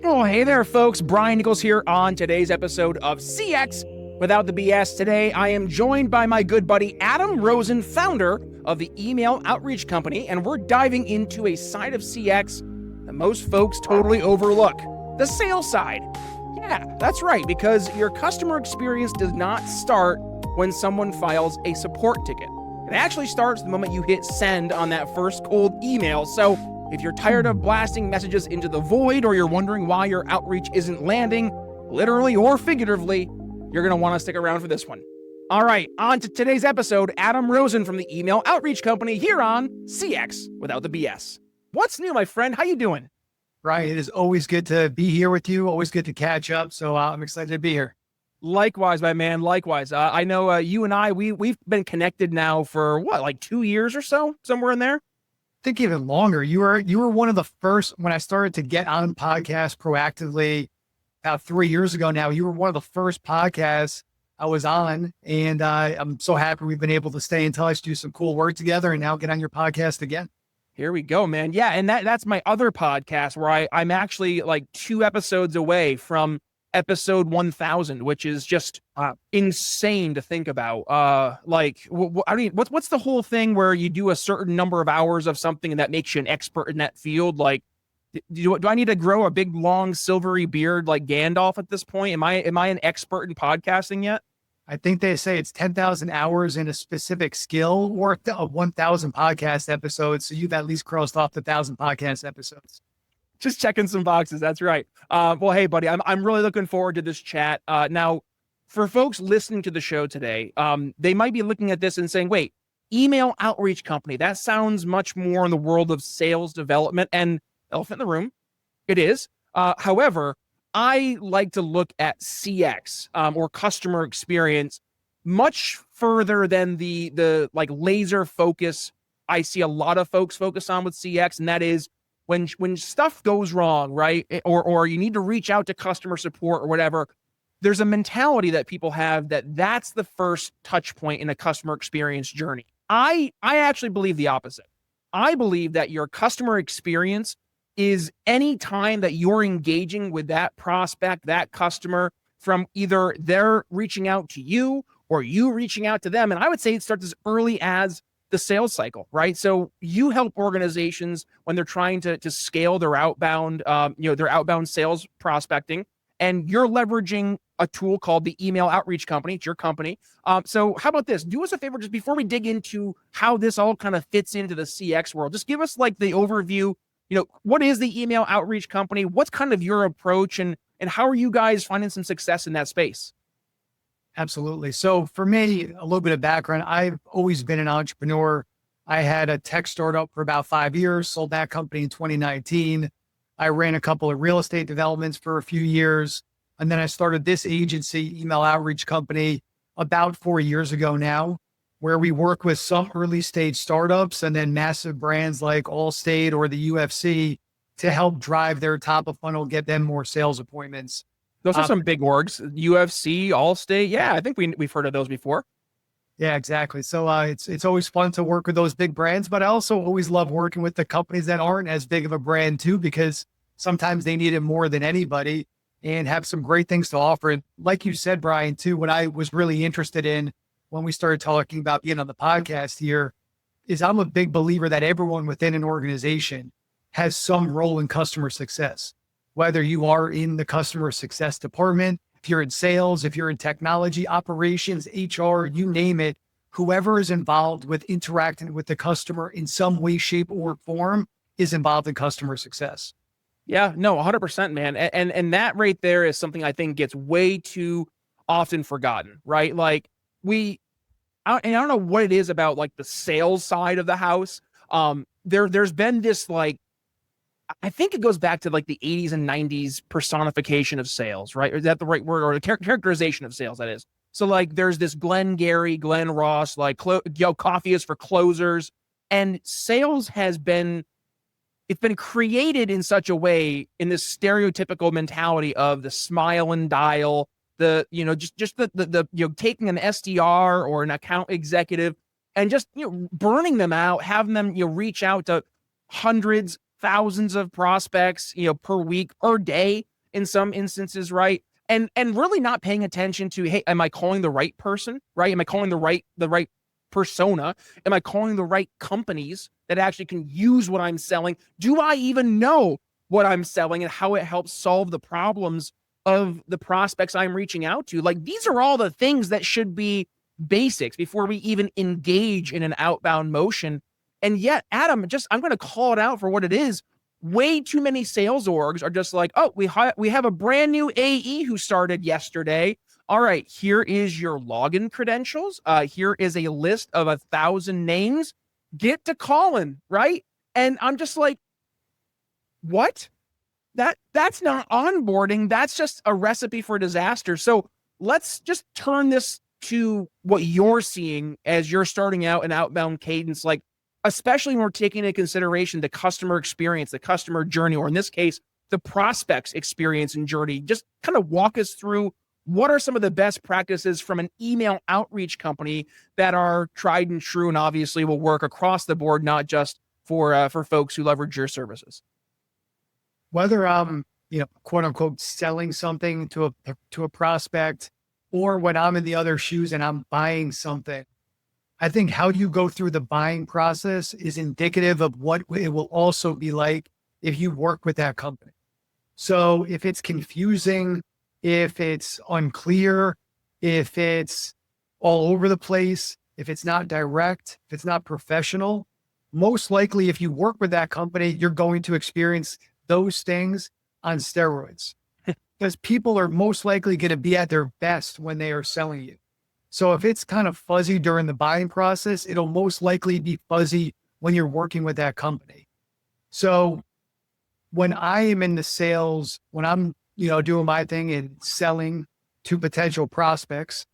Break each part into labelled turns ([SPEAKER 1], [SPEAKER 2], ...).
[SPEAKER 1] Oh, hey there, folks. Brian Nichols here on today's episode of CX Without the BS. Today, I am joined by my good buddy Adam Rosen, founder of the email outreach company, and we're diving into a side of CX that most folks totally overlook, the sales side. Yeah, that's right, because your customer experience does not start when someone files a support ticket. It actually starts the moment you hit send on that first cold email. So if you're tired of blasting messages into the void, or you're wondering why your outreach isn't landing, literally or figuratively, you're going to want to stick around for this one. All right, on to today's episode. Adam Rosen from the email outreach company here on CX Without the BS. What's new, my friend? How you doing?
[SPEAKER 2] Brian, it is always good to be here with you. Always good to catch up. So I'm excited to be here.
[SPEAKER 1] Likewise, my man. Likewise. I know you and I, we've been connected now for what, like 2 years or so, somewhere in there.
[SPEAKER 2] Think even longer. You were one of the first when I started to get on podcasts proactively about 3 years ago. Now you were one of the first podcasts I was on, and I'm so happy we've been able to stay in touch, do some cool work together, and now get on your podcast again.
[SPEAKER 1] Here we go, man. Yeah, and that's my other podcast where I'm actually like 2 episodes away from episode 1000, which is just insane to think about. I mean, what's the whole thing where you do a certain number of hours of something and that makes you an expert in that field? Like, do I need to grow a big, long, silvery beard like Gandalf at this point? Am I an expert in podcasting yet?
[SPEAKER 2] I think they say it's 10,000 hours in a specific skill or 1,000 podcast episodes. So you've at least crossed off the 1,000 podcast episodes.
[SPEAKER 1] Just checking some boxes. That's right. Well, hey, buddy, I'm really looking forward to this chat. Now, for folks listening to the show today, they might be looking at this and saying, wait, email outreach company, that sounds much more in the world of sales development, and elephant in the room, it is. However, I like to look at CX or customer experience much further than the like laser focus I see a lot of folks focus on with CX, and that is when stuff goes wrong, right? Or you need to reach out to customer support or whatever, there's a mentality that people have that's the first touch point in a customer experience journey. I actually believe the opposite. I believe that your customer experience is any time that you're engaging with that prospect, that customer, from either they're reaching out to you or you reaching out to them. And I would say it starts as early as the sales cycle, right? So you help organizations when they're trying to scale their outbound, their outbound sales prospecting, and you're leveraging a tool called the email outreach company. It's your company. So how about this? Do us a favor, just before we dig into how this all kind of fits into the CX world, just give us like the overview. What is the email outreach company? What's kind of your approach, and how are you guys finding some success in that space?
[SPEAKER 2] Absolutely. So for me, a little bit of background, I've always been an entrepreneur. I had a tech startup for about 5 years, sold that company in 2019. I ran a couple of real estate developments for a few years. And then I started this agency, email outreach company, about 4 years ago now, where we work with some early stage startups and then massive brands like Allstate or the UFC to help drive their top of funnel, get them more sales appointments.
[SPEAKER 1] Those are some big orgs, UFC, Allstate. Yeah, I think we've heard of those before.
[SPEAKER 2] Yeah, exactly. So it's always fun to work with those big brands, but I also always love working with the companies that aren't as big of a brand too, because sometimes they need it more than anybody and have some great things to offer. And like you said, Brian, too, what I was really interested in when we started talking about being on the podcast here is I'm a big believer that everyone within an organization has some role in customer success. Whether you are in the customer success department, if you're in sales, if you're in technology, operations, HR, you name it, whoever is involved with interacting with the customer in some way, shape, or form is involved in customer success.
[SPEAKER 1] Yeah, no, 100%, man. And that right there is something I think gets way too often forgotten, right? Like I don't know what it is about like the sales side of the house. There's been this like, I think it goes back to like the 80s and 90s personification of sales, right? Is that the right word? Or the characterization of sales, that is. So like there's this Glenn Gary, Glenn Ross, like coffee is for closers. And sales it's been created in such a way in this stereotypical mentality of the smile and dial, the taking an SDR or an account executive and just, burning them out, having them, reach out to hundreds, thousands of prospects, per week, per day, in some instances, right? And really not paying attention to, hey, am I calling the right person, right? Am I calling the right persona? Am I calling the right companies that actually can use what I'm selling? Do I even know what I'm selling and how it helps solve the problems of the prospects I'm reaching out to? Like, these are all the things that should be basics before we even engage in an outbound motion. And yet, Adam, I'm going to call it out for what it is. Way too many sales orgs are just like, oh, we have a brand new AE who started yesterday. All right, here is your login credentials. Here is a list of 1,000 names. Get to calling, right? And I'm just like, what? That's not onboarding. That's just a recipe for disaster. So let's just turn this to what you're seeing as you're starting out an outbound cadence, like, especially when we're taking into consideration the customer experience, the customer journey, or in this case, the prospect's experience and journey. Just kind of walk us through what are some of the best practices from an email outreach company that are tried and true and obviously will work across the board, not just for folks who leverage your services.
[SPEAKER 2] Whether I'm, quote unquote, selling something to a prospect, or when I'm in the other shoes and I'm buying something, I think how you go through the buying process is indicative of what it will also be like if you work with that company. So if it's confusing, if it's unclear, if it's all over the place, if it's not direct, if it's not professional, most likely if you work with that company, you're going to experience those things on steroids because people are most likely going to be at their best when they are selling you. So if it's kind of fuzzy during the buying process, it'll most likely be fuzzy when you're working with that company. So when I am in the sales, when I'm, doing my thing and selling to potential prospects,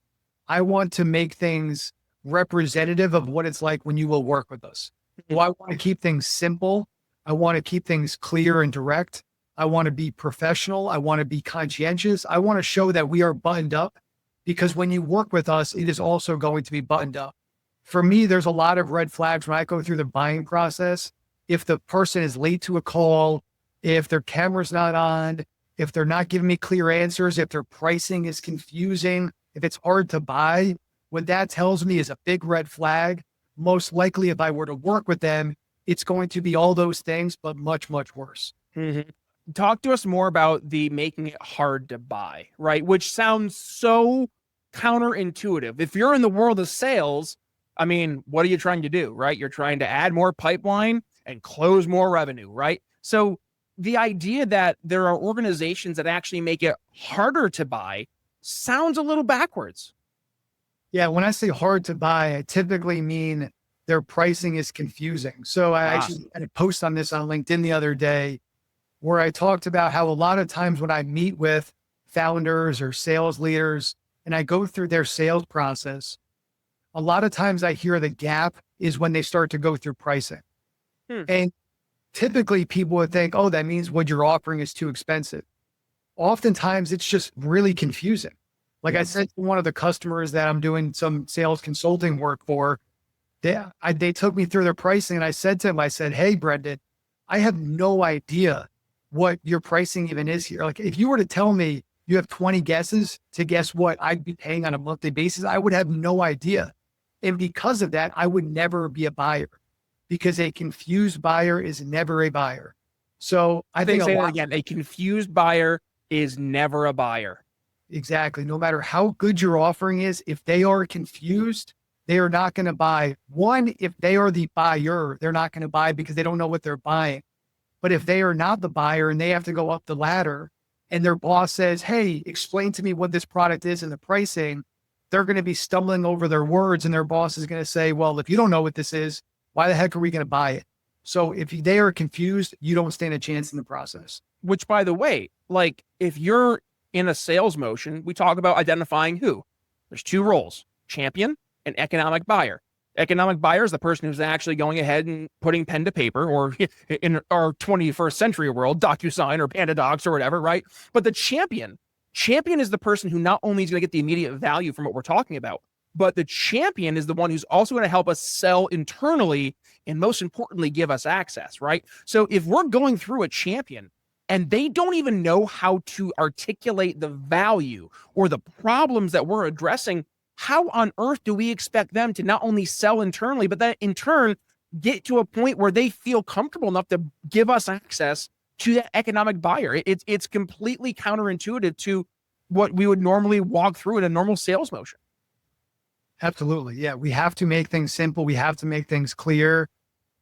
[SPEAKER 2] I want to make things representative of what it's like when you will work with us. So I want to keep things simple. I want to keep things clear and direct. I want to be professional. I want to be conscientious. I want to show that we are buttoned up, because when you work with us, it is also going to be buttoned up. For me, there's a lot of red flags when I go through the buying process. If the person is late to a call, if their camera's not on, if they're not giving me clear answers, if their pricing is confusing, if it's hard to buy, what that tells me is a big red flag. Most likely, if I were to work with them, it's going to be all those things, but much, much worse.
[SPEAKER 1] Mm-hmm. Talk to us more about the making it hard to buy, right? Which sounds so counterintuitive. If you're in the world of sales, I mean, what are you trying to do, right? You're trying to add more pipeline and close more revenue, right? So the idea that there are organizations that actually make it harder to buy sounds a little backwards.
[SPEAKER 2] Yeah, when I say hard to buy, I typically mean their pricing is confusing. So I actually had a post on this on LinkedIn the other day where I talked about how a lot of times when I meet with founders or sales leaders and I go through their sales process, a lot of times I hear the gap is when they start to go through pricing. And typically people would think, oh, that means what you're offering is too expensive. Oftentimes it's just really confusing. Like I said to one of the customers that I'm doing some sales consulting work for, they took me through their pricing and I said to him, I said, hey, Brendan, I have no idea what your pricing even is here. Like if you were to tell me you have 20 guesses to guess what I'd be paying on a monthly basis, I would have no idea. And because of that, I would never be a buyer, because a confused buyer is never a buyer. So I think
[SPEAKER 1] say that again, a confused buyer is never a buyer.
[SPEAKER 2] Exactly. No matter how good your offering is, if they are confused, they are not going to buy. One, if they are the buyer, they're not going to buy because they don't know what they're buying. But if they are not the buyer and they have to go up the ladder and their boss says, hey, explain to me what this product is and the pricing, they're going to be stumbling over their words and their boss is going to say, well, if you don't know what this is, why the heck are we going to buy it? So if they are confused, you don't stand a chance in the process.
[SPEAKER 1] Which, by the way, like if you're in a sales motion, we talk about identifying who. There's two roles, champion and economic buyer. Economic buyer is the person who's actually going ahead and putting pen to paper, or in our 21st century world, DocuSign or PandaDocs or whatever, right? But the champion is the person who not only is going to get the immediate value from what we're talking about, but the champion is the one who's also going to help us sell internally and most importantly, give us access, right? So if we're going through a champion, and they don't even know how to articulate the value or the problems that we're addressing, how on earth do we expect them to not only sell internally, but that in turn get to a point where they feel comfortable enough to give us access to that economic buyer? It's completely counterintuitive to what we would normally walk through in a normal sales motion.
[SPEAKER 2] Absolutely. Yeah. We have to make things simple. We have to make things clear.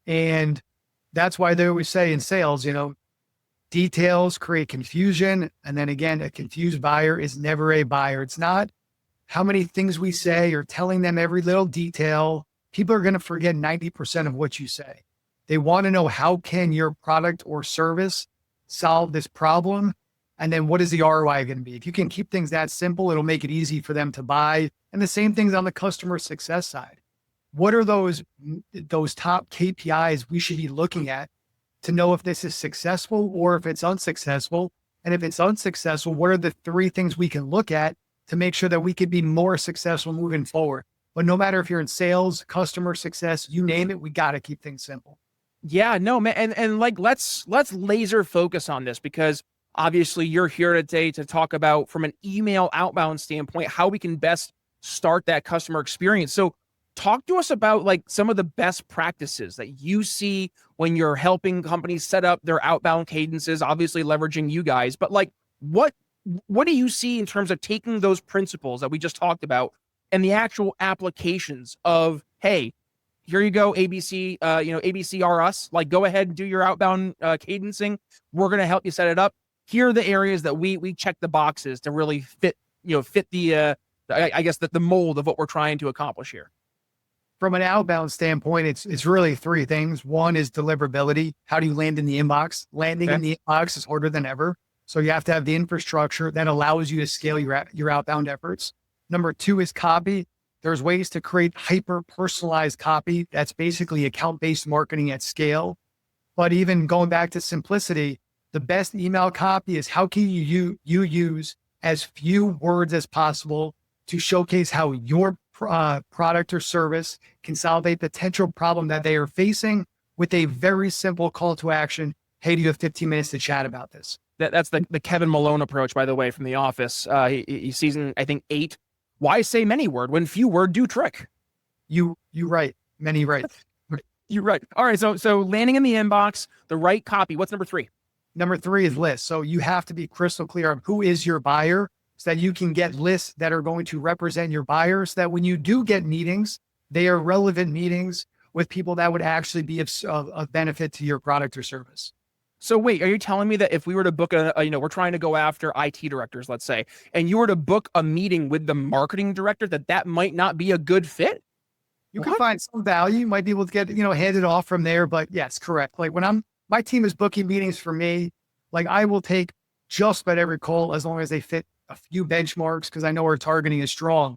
[SPEAKER 2] And that's why they always say in sales, details create confusion. And then again, a confused buyer is never a buyer. It's not how many things we say or telling them every little detail. People are going to forget 90% of what you say. They want to know, how can your product or service solve this problem? And then what is the ROI going to be? If you can keep things that simple, it'll make it easy for them to buy. And the same things on the customer success side. What are those top KPIs we should be looking at to know if this is successful or if it's unsuccessful? And if it's unsuccessful, what are the 3 things we can look at to make sure that we could be more successful moving forward? But no matter if you're in sales, customer success, you name it, we got to keep things simple.
[SPEAKER 1] Yeah, no, man. And like, let's laser focus on this, because obviously you're here today to talk about, from an email outbound standpoint, how we can best start that customer experience. So talk to us about like some of the best practices that you see when you're helping companies set up their outbound cadences, obviously leveraging you guys, but like what do you see in terms of taking those principles that we just talked about and the actual applications of, hey, here you go, ABC, ABC are us, like, go ahead and do your outbound cadencing. We're going to help you set it up. Here are the areas that we check the boxes to really fit the, I guess, the mold of what we're trying to accomplish here.
[SPEAKER 2] From an outbound standpoint, it's really 3 things. One is deliverability. How do you land in the inbox? Landing in the inbox is harder than ever. So you have to have the infrastructure that allows you to scale your outbound efforts. Number 2 is copy. There's ways to create hyper personalized copy. That's basically account-based marketing at scale. But even going back to simplicity, the best email copy is, how can you use as few words as possible to showcase how your product or service can solve a potential problem that they are facing, with a very simple call to action. Hey, do you have 15 minutes to chat about this?
[SPEAKER 1] That's the Kevin Malone approach, by the way, from The Office. He's season, I think, 8. Why say many word when few word do trick?
[SPEAKER 2] You right. Many right.
[SPEAKER 1] You're right. All right. So landing in the inbox, the right copy. What's number 3?
[SPEAKER 2] Number 3 is list. So you have to be crystal clear on who is your buyer, so that you can get lists that are going to represent your buyer, so that when you do get meetings, they are relevant meetings with people that would actually be of benefit to your product or service.
[SPEAKER 1] So wait, are you telling me that if we were to book we're trying to go after IT directors, let's say, and you were to book a meeting with the marketing director, that might not be a good fit?
[SPEAKER 2] You can find some value. You might be able to get, handed off from there, but yes, correct. Like when my team is booking meetings for me, like I will take just about every call as long as they fit a few benchmarks, because I know our targeting is strong.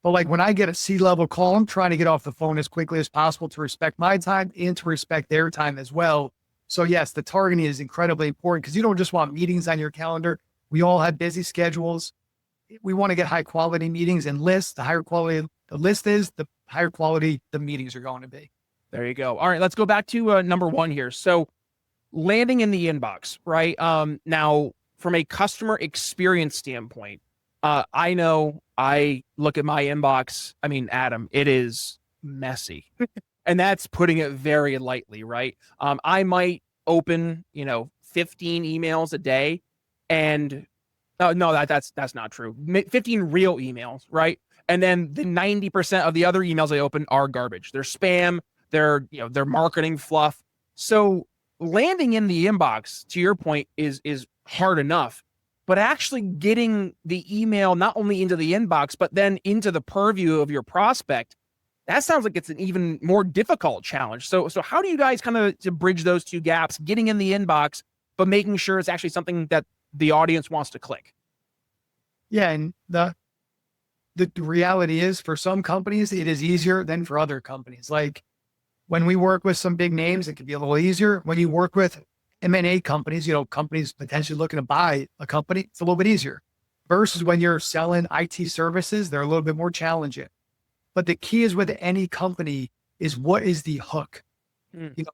[SPEAKER 2] But like when I get a C-level call, I'm trying to get off the phone as quickly as possible to respect my time and to respect their time as well. So yes, the targeting is incredibly important, because you don't just want meetings on your calendar. We all have busy schedules. We want to get high quality meetings and lists. The higher quality the list is, the higher quality the meetings are going to be.
[SPEAKER 1] There you go. All right, let's go back to number 1 here. So landing in the inbox, right? Now, from a customer experience standpoint, I know I look at my inbox. I mean, Adam, it is messy. And that's putting it very lightly, right? I might open, 15 emails a day, and no, that's not true. 15 real emails, right? And then the 90% of the other emails I open are garbage. They're spam. They're marketing fluff. So landing in the inbox, to your point, is hard enough, but actually getting the email not only into the inbox, but then into the purview of your prospect, that sounds like it's an even more difficult challenge. So how do you guys kind of to bridge those 2 gaps, getting in the inbox, but making sure it's actually something that the audience wants to click?
[SPEAKER 2] Yeah. And the reality is, for some companies, it is easier than for other companies. Like when we work with some big names, it can be a little easier. When you work with M&A companies, companies potentially looking to buy a company, it's a little bit easier. Versus when you're selling IT services, they're a little bit more challenging. But the key is, with any company, is what is the hook?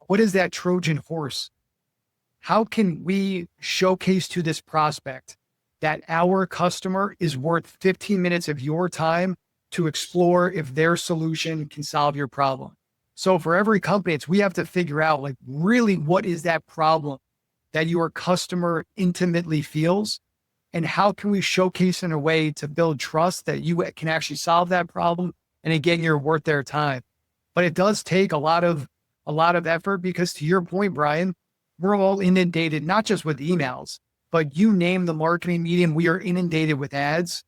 [SPEAKER 2] What is that Trojan horse? how can we showcase to this prospect that our customer is worth 15 minutes of your time to explore if their solution can solve your problem? So for every company, we have to figure out like really what is that problem that your customer intimately feels, and how can we showcase in a way to build trust that you can actually solve that problem. And again, you're worth their time. But it does take a lot of effort because to your point, Brian, we're all inundated, not just with emails, but you name the marketing medium, we are inundated with ads.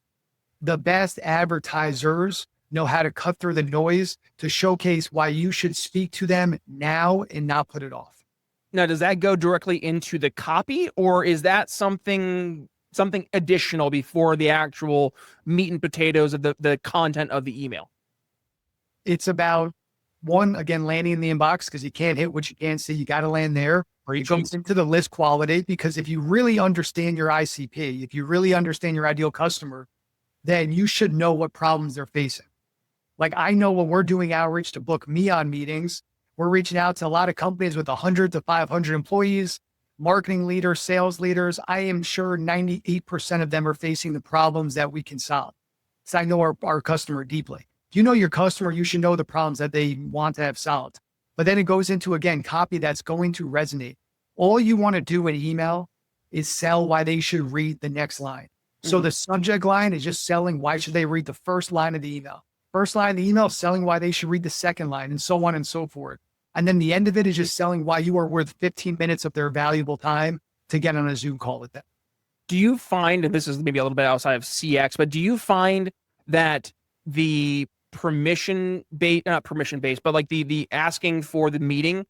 [SPEAKER 2] The best advertisers know how to cut through the noise to showcase why you should speak to them now and not put it off.
[SPEAKER 1] Now, does that go directly into the copy, or is that something additional before the actual meat and potatoes of the content of the email?
[SPEAKER 2] It's about one, again, landing in the inbox, because you can't hit what you can't see. You got to land there. It goes into the list quality, because if you really understand your ICP, if you really understand your ideal customer, then you should know what problems they're facing. Like I know when we're doing outreach to book me on meetings, we're reaching out to a lot of companies with 100 to 500 employees, marketing leaders, sales leaders. I am sure 98% of them are facing the problems that we can solve. So I know our customer deeply. If you know your customer, you should know the problems that they want to have solved. But then it goes into, again, copy that's going to resonate. All you want to do in email is sell why they should read the next line. So the subject line is just selling why should they read the first line of the email. First line of the email, selling why they should read the second line, and so on and so forth. And then the end of it is just selling why you are worth 15 minutes of their valuable time to get on a Zoom call with them.
[SPEAKER 1] Do you find, and this is maybe a little bit outside of CX, but do you find that the not permission based, but like the asking for the meeting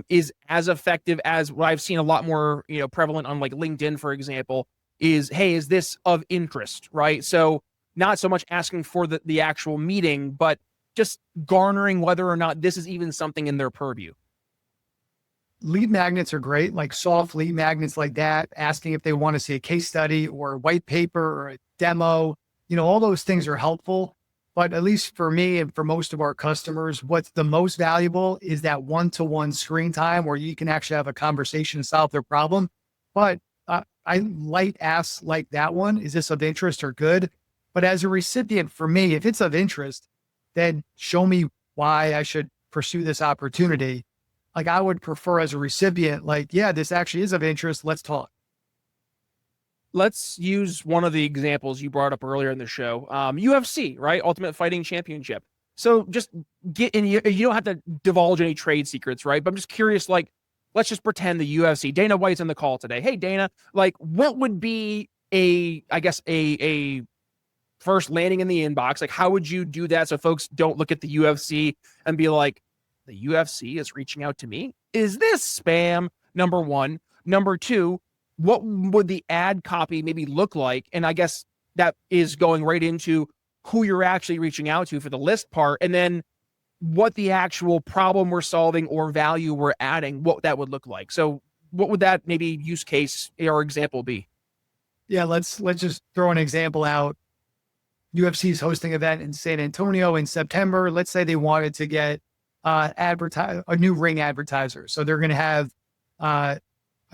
[SPEAKER 1] is as effective as what I've seen a lot more, prevalent on like LinkedIn, for example, is, hey, is this of interest, right? So not so much asking for the actual meeting, but just garnering whether or not this is even something in their purview.
[SPEAKER 2] Lead magnets are great, like soft lead magnets like that, asking if they want to see a case study or a white paper or a demo. All those things are helpful. But at least for me and for most of our customers, what's the most valuable is that one-to-one screen time where you can actually have a conversation and solve their problem. But I light asks like that one, is this of interest or good? But as a recipient, for me, if it's of interest, then show me why I should pursue this opportunity. Like I would prefer as a recipient, like, yeah, this actually is of interest. Let's talk.
[SPEAKER 1] Let's use one of the examples you brought up earlier in the show. UFC, right? Ultimate Fighting Championship. So just get in, you don't have to divulge any trade secrets, right? But I'm just curious, like, let's just pretend the UFC, Dana White's in the call today. Hey, Dana, like what would be a first landing in the inbox? Like, how would you do that so folks don't look at the UFC and be like, the UFC is reaching out to me? Is this spam? Number one. Number two, what would the ad copy maybe look like? And I guess that is going right into who you're actually reaching out to for the list part. And then what the actual problem we're solving or value we're adding, what that would look like. So what would that maybe use case or example be?
[SPEAKER 2] Yeah, let's just throw an example out. UFC's hosting an event in San Antonio in September. Let's say they wanted to get a new ring advertiser. So they're going to have a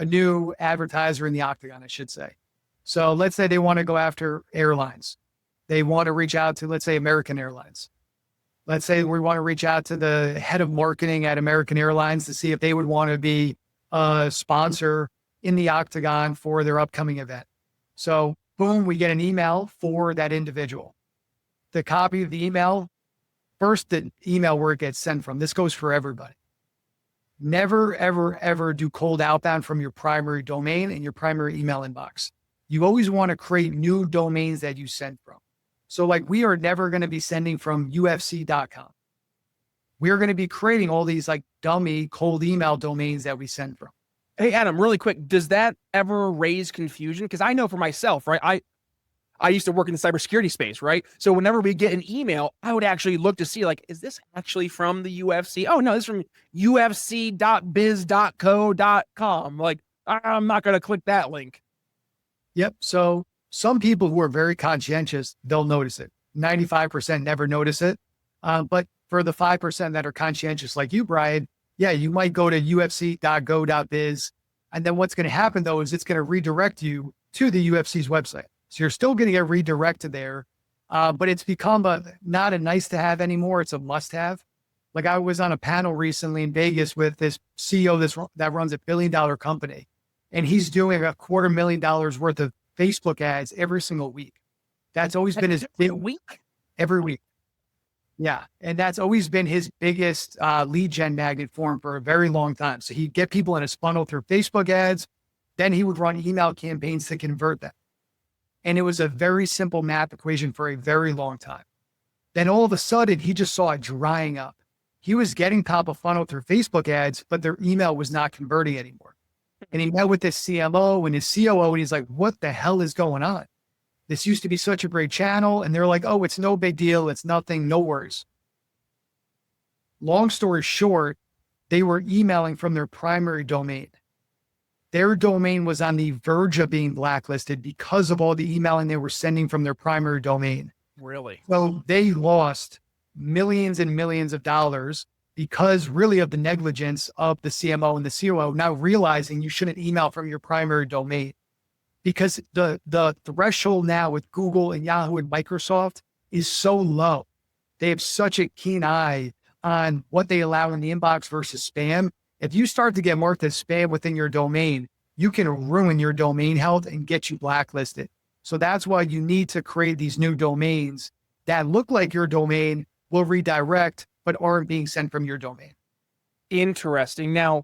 [SPEAKER 2] new advertiser in the octagon, I should say. So let's say they want to go after airlines. They want to reach out to, let's say, American Airlines. Let's say we want to reach out to the head of marketing at American Airlines to see if they would want to be a sponsor in the octagon for their upcoming event. So boom, we get an email for that individual. The copy of the email, first the email where it gets sent from. This goes for everybody. Never, ever, ever do cold outbound from your primary domain and your primary email inbox. You always want to create new domains that you send from. So like we are never going to be sending from UFC.com. We're going to be creating all these like dummy cold email domains that we send from.
[SPEAKER 1] Hey, Adam, really quick, does that ever raise confusion? Because I know for myself, right? I used to work in the cybersecurity space, right? So whenever we get an email, I would actually look to see, like, is this actually from the UFC? Oh, no, this is from ufc.biz.co.com. Like, I'm not going to click that link.
[SPEAKER 2] Yep. So some people who are very conscientious, they'll notice it. 95% never notice it. But for the 5% that are conscientious like you, Brian, yeah, you might go to ufc.go.biz And then what's going to happen though, is it's going to redirect you to the UFC's website. So you're still going to get redirected there. But it's become not a nice to have anymore. It's a must have. Like I was on a panel recently in Vegas with this CEO that runs $1 billion company, and he's doing $250,000 worth of Facebook ads every single week. That's always been his big
[SPEAKER 1] week.
[SPEAKER 2] Every week. Yeah. And that's always been his biggest lead gen magnet for him for a very long time. So he'd get people in his funnel through Facebook ads. Then he would run email campaigns to convert them. And it was a very simple math equation for a very long time. Then all of a sudden, he just saw it drying up. He was getting top of funnel through Facebook ads, but their email was not converting anymore. And he met with his CMO and his COO, and he's like, what the hell is going on? This used to be such a great channel. And they're like, oh, it's no big deal. It's nothing. No worries. Long story short, they were emailing from their primary domain. Their domain was on the verge of being blacklisted because of all the emailing they were sending from their primary domain.
[SPEAKER 1] Really?
[SPEAKER 2] So they lost millions and millions of dollars because really of the negligence of the CMO and the COO, now realizing you shouldn't email from your primary domain. Because the threshold now with Google and Yahoo and Microsoft is so low. They have such a keen eye on what they allow in the inbox versus spam. If you start to get marked as spam within your domain, you can ruin your domain health and get you blacklisted. So that's why you need to create these new domains that look like your domain, will redirect, but aren't being sent from your domain.
[SPEAKER 1] Interesting. Now,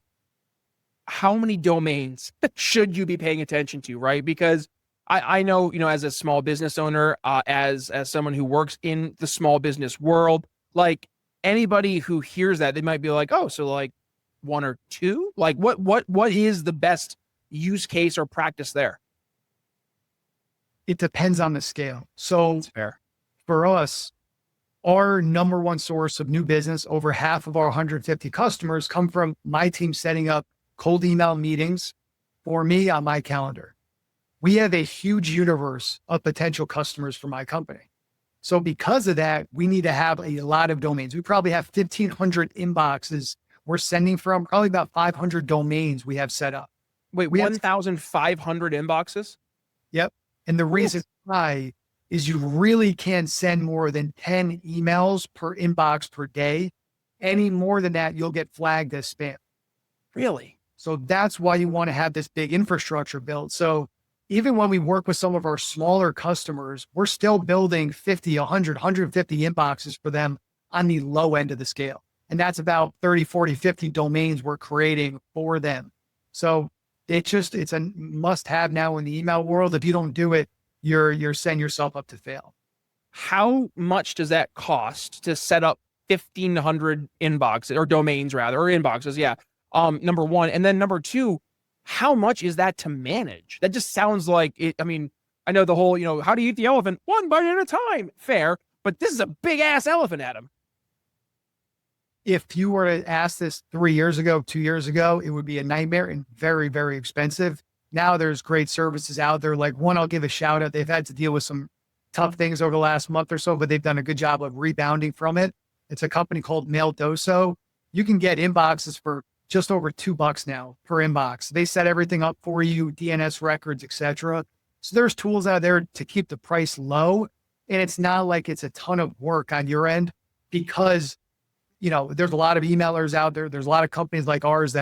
[SPEAKER 1] how many domains should you be paying attention to, right? Because I know, as a small business owner, as someone who works in the small business world, like anybody who hears that, they might be like, oh, so like one or two? Like what is the best use case or practice there?
[SPEAKER 2] It depends on the scale. So
[SPEAKER 1] That's fair.
[SPEAKER 2] For us, our number one source of new business, over half of our 150 customers come from my team setting up cold email meetings for me on my calendar. We have a huge universe of potential customers for my company. So because of that, we need to have a lot of domains. We probably have 1,500 inboxes we're sending from, probably about 500 domains we have set up.
[SPEAKER 1] Wait, 1,500 inboxes?
[SPEAKER 2] Yep. And the reason why is you really can't send more than 10 emails per inbox per day. Any more than that, you'll get flagged as spam.
[SPEAKER 1] Really?
[SPEAKER 2] So that's why you want to have this big infrastructure built. So even when we work with some of our smaller customers, we're still building 50, 100, 150 inboxes for them on the low end of the scale. And that's about 30, 40, 50 domains we're creating for them. So it's a must have now in the email world. If you don't do it, you're setting yourself up to fail.
[SPEAKER 1] How much does that cost to set up 1,500 inboxes or domains rather, or inboxes? Yeah. Number one. And then number two, how much is that to manage? That just sounds like it. I mean, I know the whole, how do you eat the elephant? One bite at a time. Fair. But this is a big ass elephant, Adam.
[SPEAKER 2] If you were to ask this 3 years ago, 2 years ago, it would be a nightmare and very, very expensive. Now there's great services out there. Like one, I'll give a shout out. They've had to deal with some tough things over the last month or so, but they've done a good job of rebounding from it. It's a company called Maildoso. You can get inboxes for just over $2 now per inbox. They set everything up for you, DNS records, etc. So there's tools out there to keep the price low. And it's not like it's a ton of work on your end because, there's a lot of emailers out there. There's a lot of companies like ours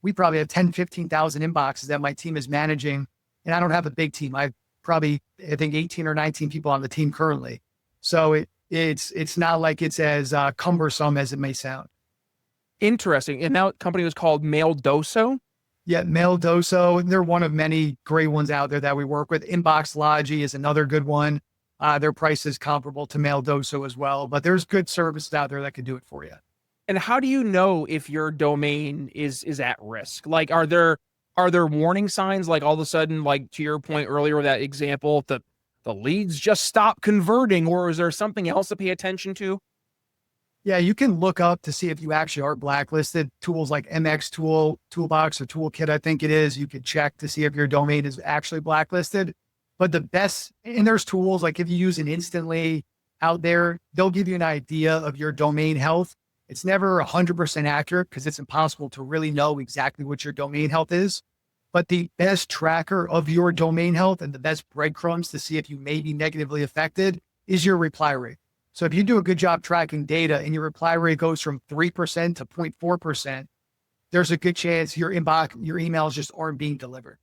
[SPEAKER 2] we probably have 10, 15,000 inboxes that my team is managing. And I don't have a big team. I think 18 or 19 people on the team currently. So it's not like it's as cumbersome as it may sound.
[SPEAKER 1] Interesting. And that company was called Maildoso?
[SPEAKER 2] Yeah, Maildoso. They're one of many great ones out there that we work with. Inboxlogy is another good one. Their price is comparable to Maildoso as well, but there's good services out there that can do it for you.
[SPEAKER 1] And how do you know if your domain is at risk? Like, are there warning signs? Like all of a sudden, like to your point earlier with that example, the leads just stop converting, or is there something else to pay attention to?
[SPEAKER 2] Yeah, you can look up to see if you actually are blacklisted. Tools like MX Toolbox or Toolkit, I think it is. You could check to see if your domain is actually blacklisted. But and there's tools like if you use it instantly out there, they'll give you an idea of your domain health. It's never 100% accurate because it's impossible to really know exactly what your domain health is. But the best tracker of your domain health and the best breadcrumbs to see if you may be negatively affected is your reply rate. So if you do a good job tracking data and your reply rate goes from 3% to 0.4%, there's a good chance your emails just aren't being delivered.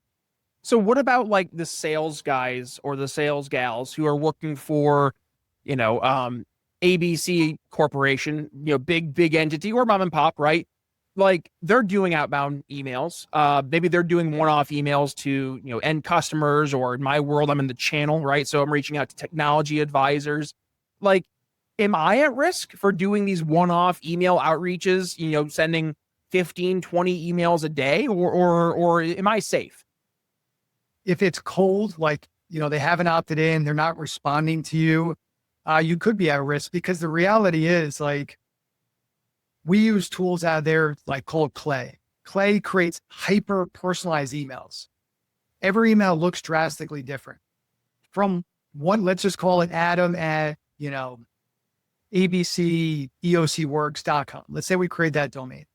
[SPEAKER 1] So what about like the sales guys or the sales gals who are working for, ABC Corporation, big entity or mom and pop, right? Like they're doing outbound emails. Maybe they're doing one-off emails to, end customers, or in my world, I'm in the channel, right? So I'm reaching out to technology advisors. Like, am I at risk for doing these one-off email outreaches, sending 15, 20 emails a day, or am I safe?
[SPEAKER 2] If it's cold, like, they haven't opted in, they're not responding to you, you could be at risk, because the reality is, like, we use tools out there like called Clay. Clay creates hyper personalized emails. Every email looks drastically different from one. Let's just call it Adam at, abceocworks.com. Let's say we create that domain.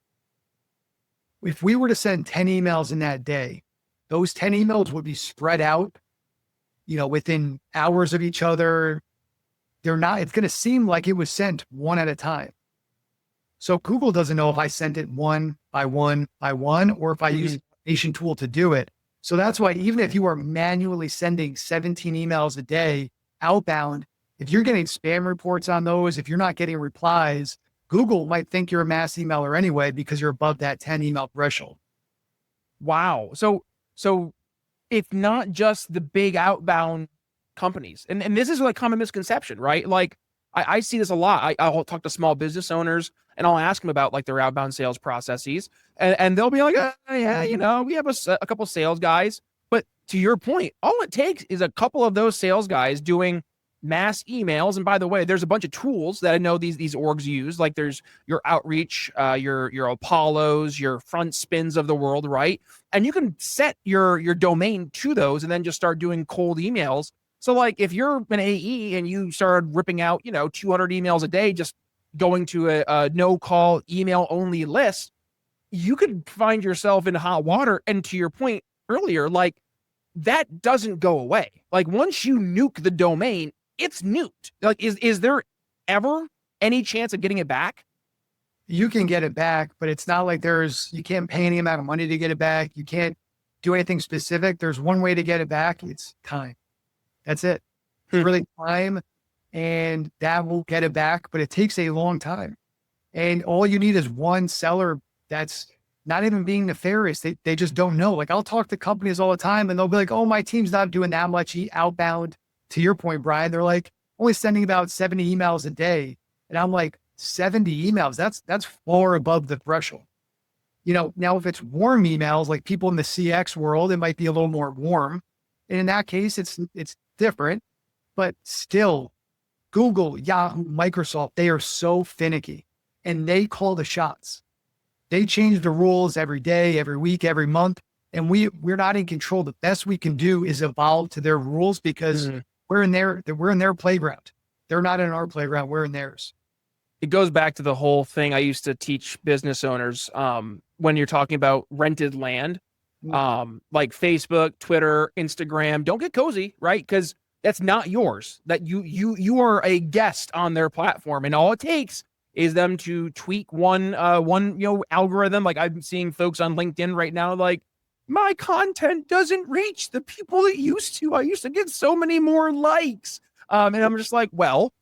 [SPEAKER 2] If we were to send 10 emails in that day, those 10 emails would be spread out, within hours of each other. It's going to seem like it was sent one at a time. So Google doesn't know if I sent it one by one by one, or if I use an automation tool to do it. So that's why even if you are manually sending 17 emails a day outbound, if you're getting spam reports on those, if you're not getting replies, Google might think you're a mass emailer anyway, because you're above that 10 email threshold.
[SPEAKER 1] Wow. So it's not just the big outbound companies. And this is like common misconception, right? Like I see this a lot. I'll talk to small business owners and I'll ask them about like their outbound sales processes, and they'll be like, yeah, we have a couple sales guys. But to your point, all it takes is a couple of those sales guys doing mass emails. And by the way, there's a bunch of tools that I know these orgs use. Like there's your Outreach, your Apollos, your Front Spins of the world, right? And you can set your domain to those and then just start doing cold emails. So like if you're an AE and you started ripping out, 200 emails a day, just going to a no call email only list, you could find yourself in hot water. And to your point earlier, like that doesn't go away. Like once you nuke the domain, it's nuked. Like, is there ever any chance of getting it back?
[SPEAKER 2] You can get it back, but it's not like you can't pay any amount of money to get it back. You can't do anything specific. There's one way to get it back. It's time. That's it. It's really time, and that will get it back, but it takes a long time. And all you need is one seller that's not even being nefarious. They just don't know. Like I'll talk to companies all the time and they'll be like, oh, my team's not doing that much outbound. To your point, Brian, they're like only sending about 70 emails a day. And I'm like, 70 emails, that's far above the threshold. Now if it's warm emails, like people in the CX world, it might be a little more warm. And in that case, it's different, but still Google, Yahoo, Microsoft, they are so finicky and they call the shots. They change the rules every day, every week, every month. And we're not in control. The best we can do is evolve to their rules, because we're in their playground. They're not in our playground. We're in theirs.
[SPEAKER 1] It goes back to the whole thing I used to teach business owners when you're talking about rented land, like Facebook, Twitter, Instagram. Don't get cozy, right? Because that's not yours. That you are a guest on their platform, and all it takes is them to tweak one algorithm. Like I'm seeing folks on LinkedIn right now, like my content doesn't reach the people it used to. I used to get so many more likes, and I'm just like, well,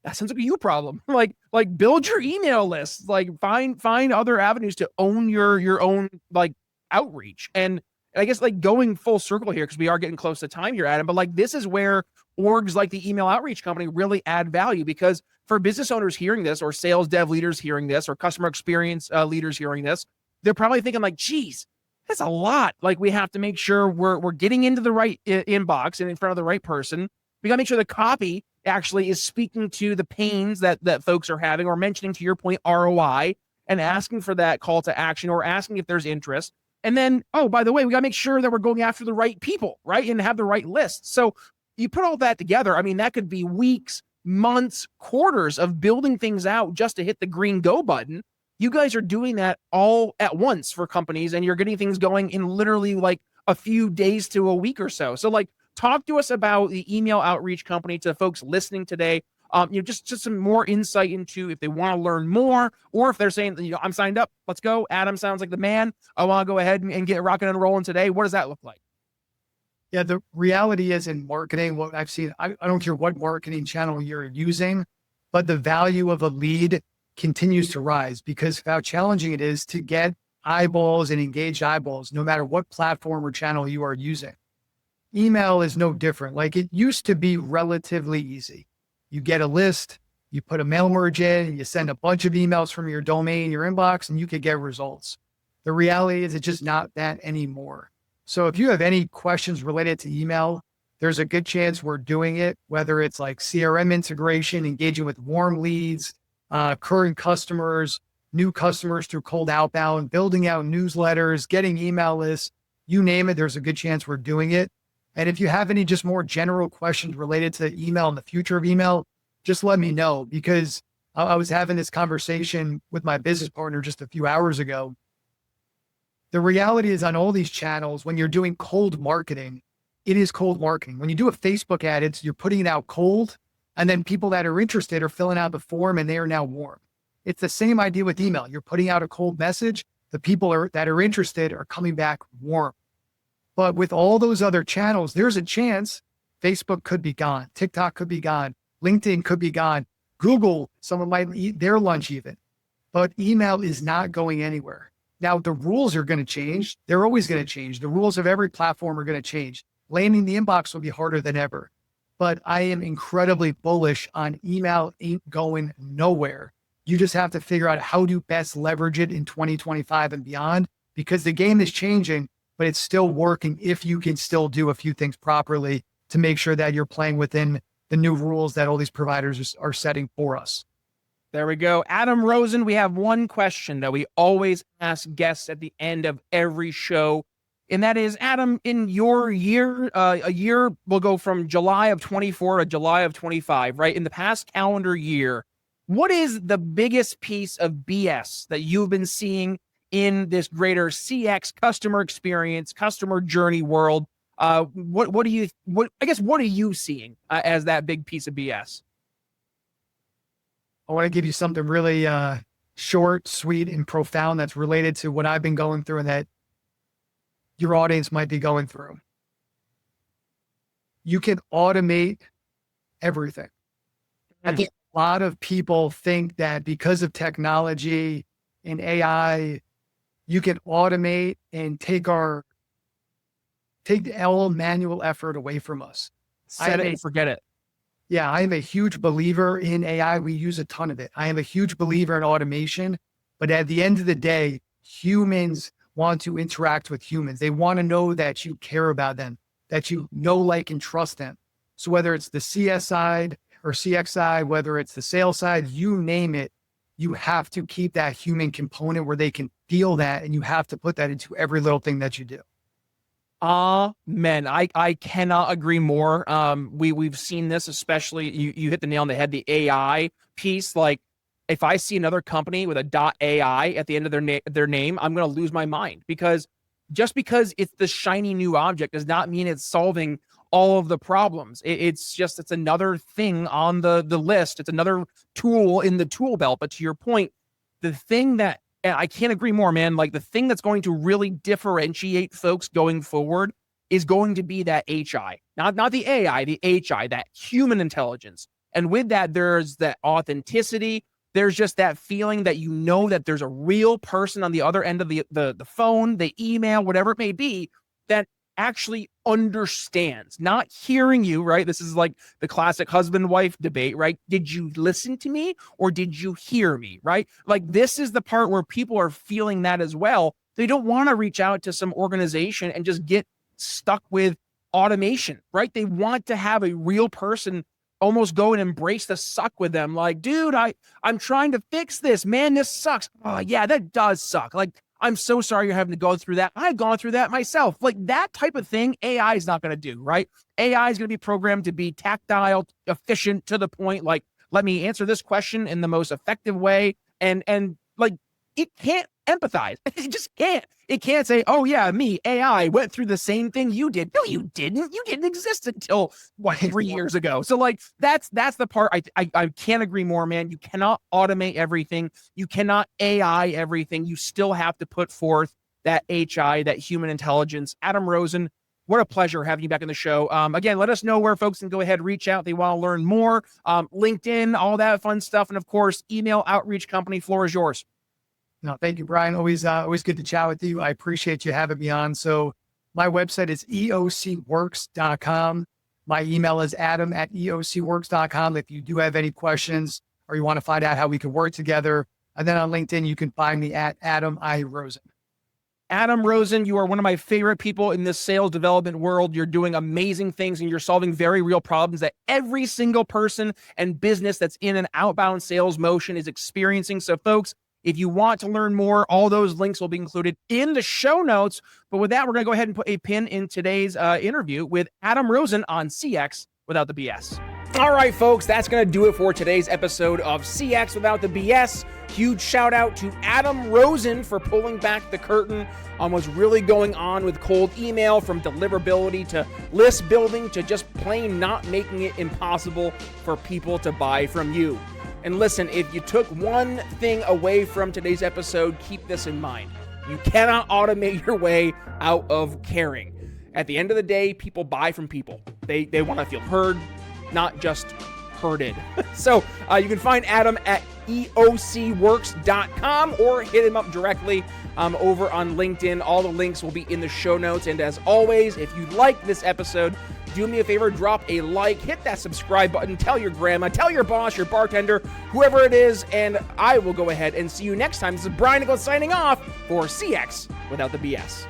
[SPEAKER 1] that sounds like a you problem. like build your email list, like find other avenues to own your own like outreach. And I guess like going full circle here, because we are getting close to time here, Adam, but like this is where orgs like the email outreach company really add value, because for business owners hearing this, or sales dev leaders hearing this, or customer experience leaders hearing this, they're probably thinking like, geez, that's a lot. Like we have to make sure we're getting into the right inbox and in front of the right person. We got to make sure the copy actually is speaking to the pains that folks are having, or mentioning, to your point, ROI, and asking for that call to action, or asking if there's interest. And then, oh, by the way, we got to make sure that we're going after the right people, right? And have the right list. So you put all that together. I mean, that could be weeks, months, quarters of building things out just to hit the green go button. You guys are doing that all at once for companies, and you're getting things going in literally like a few days to a week or so. So like, talk to us about the email outreach company to folks listening today. Just some more insight into if they want to learn more, or if they're saying, I'm signed up, let's go. Adam sounds like the man. I want to go ahead and get rocking and rolling today. What does that look like?
[SPEAKER 2] Yeah, the reality is in marketing, what I've seen, I don't care what marketing channel you're using, but the value of a lead continues to rise because of how challenging it is to get eyeballs and engaged eyeballs, no matter what platform or channel you are using. Email is no different. Like it used to be relatively easy. You get a list, you put a mail merge in, you send a bunch of emails from your domain, your inbox, and you could get results. The reality is it's just not that anymore. So if you have any questions related to email, there's a good chance we're doing it, whether it's like CRM integration, engaging with warm leads, current customers, new customers through cold outbound, building out newsletters, getting email lists, you name it, there's a good chance we're doing it. And if you have any just more general questions related to email and the future of email, just let me know, because I was having this conversation with my business partner just a few hours ago. The reality is on all these channels, when you're doing cold marketing, it is cold marketing. When you do a Facebook ad, you're putting it out cold, and then people that are interested are filling out the form and they are now warm. It's the same idea with email. You're putting out a cold message. The people that are interested are coming back warm. But with all those other channels, there's a chance Facebook could be gone. TikTok could be gone. LinkedIn could be gone. Google, someone might eat their lunch even. But email is not going anywhere. Now, the rules are going to change. They're always going to change. The rules of every platform are going to change. Landing the inbox will be harder than ever. But I am incredibly bullish on email ain't going nowhere. You just have to figure out how to best leverage it in 2025 and beyond, because the game is changing, but it's still working if you can still do a few things properly to make sure that you're playing within the new rules that all these providers are setting for us.
[SPEAKER 1] There we go. Adam Rosen, we have one question that we always ask guests at the end of every show. And that is, Adam, in your year, a year will go from July of 24 to July of 25, right? In the past calendar year, what is the biggest piece of BS that you've been seeing in this greater CX customer experience, customer journey world? What are you seeing as that big piece of BS?
[SPEAKER 2] I want to give you something really short, sweet, and profound that's related to what I've been going through and that your audience might be going through. You can automate everything. I think a lot of people think that because of technology and AI, you can automate and take all manual effort away from us.
[SPEAKER 1] Set it and forget it.
[SPEAKER 2] Yeah, I am a huge believer in AI. We use a ton of it. I am a huge believer in automation, but at the end of the day, humans want to interact with humans. They want to know that you care about them, that you know, like, and trust them. So whether it's the CS side or CX side, whether it's the sales side, you name it, you have to keep that human component where they can feel that, and you have to put that into every little thing that you do.
[SPEAKER 1] Man, I cannot agree more. We've seen this, especially you hit the nail on the head, the AI piece. Like, if I see another company with a .ai at the end of their name, I'm going to lose my mind, because just because it's the shiny new object does not mean it's solving all of the problems. It's another thing on the list. It's another tool in the tool belt. But to your point, the thing that, and I can't agree more, man, like the thing that's going to really differentiate folks going forward is going to be that HI, not the AI, the HI, that human intelligence. And with that, there's that authenticity. There's just that feeling that you know that there's a real person on the other end of the phone, the email, whatever it may be, that actually understands, not hearing you, right? This is like the classic husband-wife debate, right? Did you listen to me or did you hear me, right? Like, this is the part where people are feeling that as well. They don't want to reach out to some organization and just get stuck with automation, right? They want to have a real person almost go and embrace the suck with them. Like, dude, I'm trying to fix this, man. This sucks. Oh yeah, that does suck. Like, I'm so sorry you're having to go through that. I've gone through that myself. Like, that type of thing, AI is not going to do, right? AI is going to be programmed to be tactile, efficient, to the point. Like, let me answer this question in the most effective way. And like, it can't empathize. It just can't. It can't say, oh yeah, me, AI, went through the same thing you did. No, you didn't. You didn't exist until 3 years ago. So like that's the part I can't agree more, man. You cannot automate everything. You cannot AI everything. You still have to put forth that HI, that human intelligence. Adam Rosen, what a pleasure having you back on the show. Again, let us know where folks can go ahead, reach out. They want to learn more. LinkedIn, all that fun stuff. And of course, email outreach company. Floor is yours.
[SPEAKER 2] No, thank you, Brian. Always good to chat with you. I appreciate you having me on. So my website is eocworks.com. My email is adam@eocworks.com. If you do have any questions or you want to find out how we can work together. And then on LinkedIn, you can find me at Adam I. Rosen.
[SPEAKER 1] Adam Rosen, you are one of my favorite people in this sales development world. You're doing amazing things and you're solving very real problems that every single person and business that's in an outbound sales motion is experiencing. So folks, if you want to learn more, all those links will be included in the show notes. But with that, we're going to go ahead and put a pin in today's interview with Adam Rosen on CX Without the BS. All right, folks, that's going to do it for today's episode of CX Without the BS. Huge shout out to Adam Rosen for pulling back the curtain on what's really going on with cold email, from deliverability to list building to just plain not making it impossible for people to buy from you. And listen, if you took one thing away from today's episode, keep this in mind. You cannot automate your way out of caring. At the end of the day, people buy from people. They want to feel heard, not just herded. So you can find Adam at eocworks.com or hit him up directly over on LinkedIn. All the links will be in the show notes. And as always, if you like this episode, do me a favor, drop a like, hit that subscribe button, tell your grandma, tell your boss, your bartender, whoever it is, and I will go ahead and see you next time. This is Brian Nichols signing off for CX Without the BS.